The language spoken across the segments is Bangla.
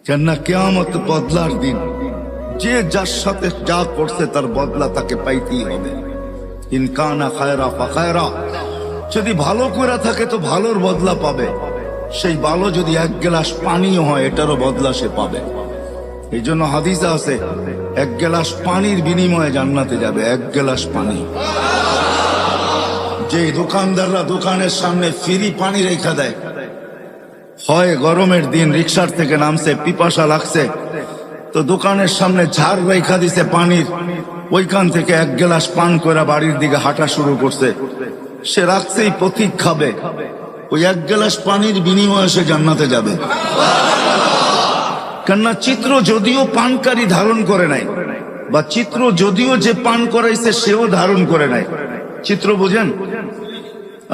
কেননা কিয়ামত বদলার দিন। যে যার সাথে যা করছে তার বদলা তাকে পাইতেই হবে। ইনকানা খায়রা ফাখায়রা, যদি ভালো করে থাকে তো ভালোর বদলা পাবে। সেই ভালো যদি এক গ্লাস পানিও হয় এটারও বদলা সে পাবে। এই জন্য হাদিসে আছে এক গ্লাস পানির বিনিময়ে জান্নাতে যাবে, এক গ্লাস পানি। যে দোকানদাররা দোকানের সামনে ফ্রি পানি রেখা দেয়, হয় গরমের দিন রিক্সার থেকে নামছে, পিপাসা লাগছে, তো দোকানের সামনে ঝাড় রেখা দিছে পানির, ওইখান থেকে এক গ্লাস পান করে বাড়ির দিকে হাঁটা শুরু করছে। সে রাখছেই প্রতীক খাবে, ওই এক গ্লাস পানির বিনিময়ে সে জান্নাতে যাবে। কেননা চিত্র যদিও পানকারী ধারণ করে নাই, বা চিত্র যদিও যে পান করাইছে সেও ধারণ করে নাই। চিত্র বোঝেন?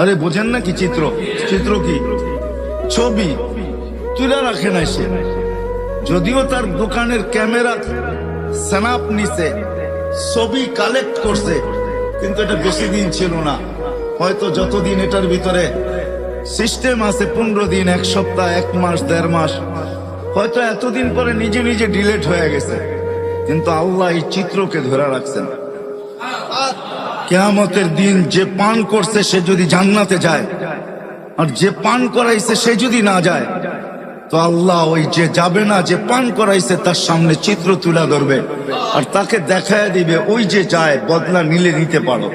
আরে বোঝেন না কি চিত্র? চিত্র কি? ছবি তুলে রাখে নাই সে, যদিও তার দোকানের ক্যামেরা স্ন্যাপ নিছে, ছবি কালেক্ট করছে, কিন্তু এটা বেশি দিন ছিল না। হয়তো যতদিন এটার ভিতরে সিস্টেম আছে, 15 দিন, 1 সপ্তাহ, 1 মাস, 1.5 মাস, হয়তো এতদিন পরে নিজে নিজে ডিলেট হয়ে গেছে, কিন্তু আল্লাহ এই চিত্রকে ধরে রাখছেন। কিয়ামতের দিন যে পান করছে সে যদি জান্নাতে যায়, আর যে পান করাইছে সে যদি না যায়, তো আল্লাহ ওই যে যাবে না, যে পান করাইছে তার সামনে চিত্র তুলে ধরবে আর তাকে দেখায় দিবে, ওই যে যায় বদলা নিলে নিতে পারো।